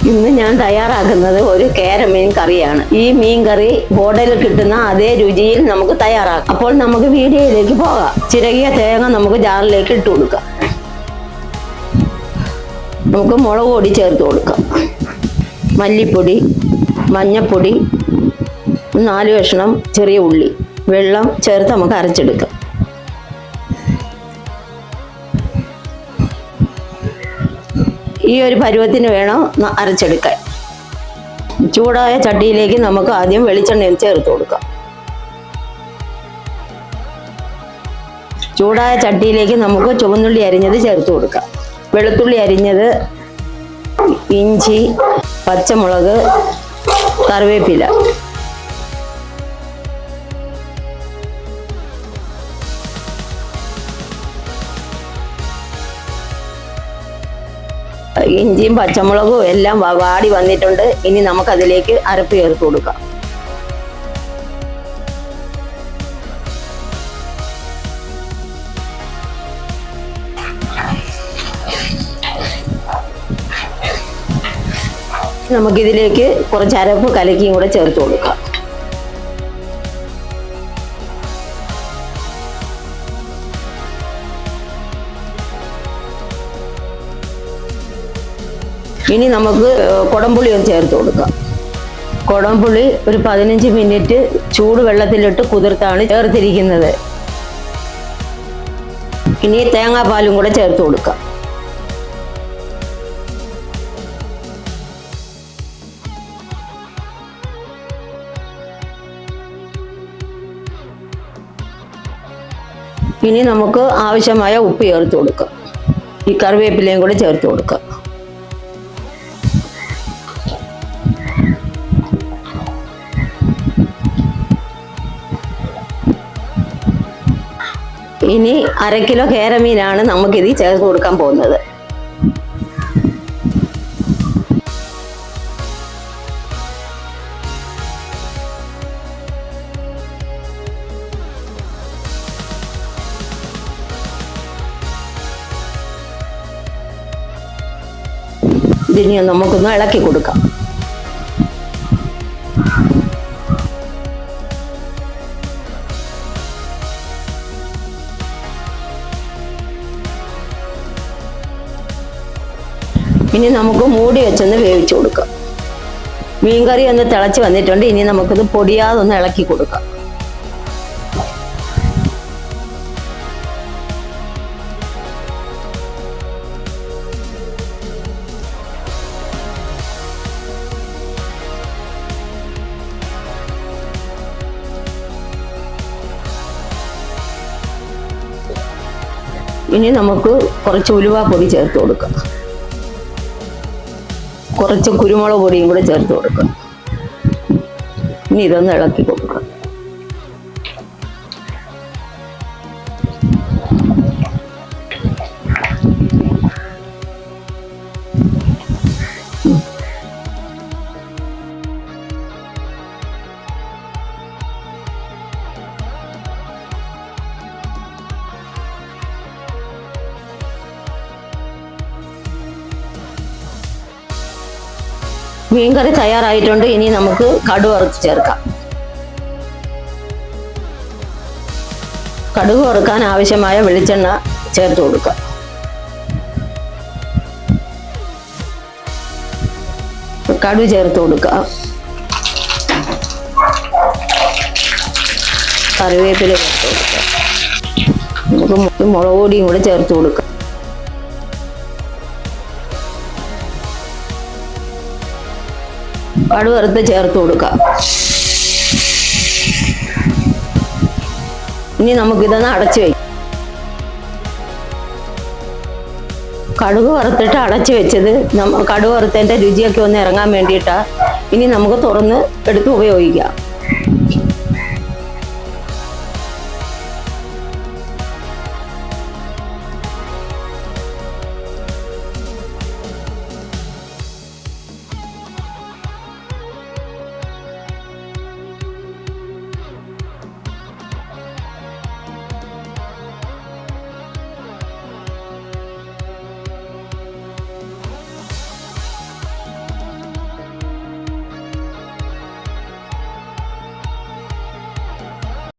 ഇന്ന് ഞാൻ തയ്യാറാക്കുന്നത് ഒരു കേരമീൻ കറിയാണ്. ഈ മീൻ കറി ഹോട്ടലിൽ കിട്ടുന്ന അതേ രുചിയിൽ നമുക്ക് തയ്യാറാക്കാം. അപ്പോൾ നമുക്ക് വീഡിയോയിലേക്ക് പോകാം. ചിരകിയ തേങ്ങ നമുക്ക് ജാറിലേക്ക് ഇട്ട് കൊടുക്കാം. നമുക്ക് മുളക് പൊടി ചേർത്ത് കൊടുക്കാം, മല്ലിപ്പൊടി, മഞ്ഞൾപ്പൊടി, 4 കഷ്ണം ചെറിയ ഉള്ളി, വെള്ളം ചേർത്ത് നമുക്ക് അരച്ചെടുക്കാം. ഈ ഒരു പരുവത്തിന് വേണം അരച്ചെടുക്കാൻ. ചൂടായ ചട്ടിയിലേക്ക് നമുക്ക് ആദ്യം വെളിച്ചെണ്ണ ചേർത്ത് കൊടുക്കാം. ചൂടായ ചട്ടിയിലേക്ക് നമുക്ക് ചുവന്നുള്ളി അരിഞ്ഞത് ചേർത്ത് കൊടുക്കാം, വെളുത്തുള്ളി അരിഞ്ഞത്, ഇഞ്ചി, പച്ചമുളക്, കറിവേപ്പില. ഇഞ്ചിയും പച്ചമുളകും എല്ലാം വാടി വന്നിട്ടുണ്ട്. ഇനി നമുക്കതിലേക്ക് അരപ്പ് ചേർത്ത് കൊടുക്കാം. നമുക്കിതിലേക്ക് കുറച്ച് അരപ്പ് കലക്കിയും കൂടെ ചേർത്ത് കൊടുക്കാം. ഇനി നമുക്ക് കുടംപുളി ഒന്ന് ചേർത്ത് കൊടുക്കാം. കുടംപുളി ഒരു 15 മിനിറ്റ് ചൂടുവെള്ളത്തിലിട്ട് കുതിർത്താണ് ചേർത്തിരിക്കുന്നത്. ഇനി തേങ്ങാപ്പാലും കൂടെ ചേർത്ത് കൊടുക്കാം. ഇനി നമുക്ക് ആവശ്യമായ ഉപ്പ് ചേർത്ത് കൊടുക്കാം. ഈ കറിവേപ്പിലയും കൂടെ ചേർത്ത് കൊടുക്കാം. ഇനി 1/2 കിലോ കേരമീനാണ് നമുക്കിത് ചേർത്ത് കൊടുക്കാൻ പോകുന്നത്. ഇതിനെ നമുക്കൊന്ന് ഇളക്കി കൊടുക്കാം. ഇനി നമുക്ക് മൂടി വെച്ചൊന്ന് വേവിച്ചു കൊടുക്കാം. മീൻകറി ഒന്ന് തിളച്ച് വന്നിട്ടുണ്ട്. ഇനി നമുക്കിത് പൊടിയാതെ ഒന്ന് ഇളക്കി കൊടുക്കാം. ഇനി നമുക്ക് കുറച്ച് ഉലുവാപ്പൊടി ചേർത്ത് കൊടുക്കാം. കുറച്ച് കുരുമുളക് പൊടിയും കൂടെ ചേർത്ത് കൊടുക്കാം. ഇനി ഇതൊന്ന് ഇളക്കി കൊടുക്കാം. മീൻകറി തയ്യാറായിട്ടുണ്ട്. ഇനി നമുക്ക് കടുക് വറുത്ത് ചേർക്കാം. കടുക് വറുക്കാൻ ആവശ്യമായ വെളിച്ചെണ്ണ ചേർത്ത് കൊടുക്കാം. കടുക് ചേർത്ത് കൊടുക്കാം. കറിവേപ്പില ചേർത്ത് കൊടുക്കാം. നമുക്ക് മുളക് പൊടിയും കൂടെ ചേർത്ത് കൊടുക്കാം. കടുക് വറുത്ത് ചേർത്ത് കൊടുക്കാം. ഇനി നമുക്കിതൊന്ന് അടച്ചു വയ്ക്കാം. കടുക് വറുത്തിട്ട് അടച്ചു വെച്ചത് കടുക് വറുത്തതിൻ്റെ രുചിയൊക്കെ ഒന്ന് ഇറങ്ങാൻ വേണ്ടിയിട്ടാണ്. ഇനി നമുക്ക് തുറന്ന് എടുത്ത് ഉപയോഗിക്കാം.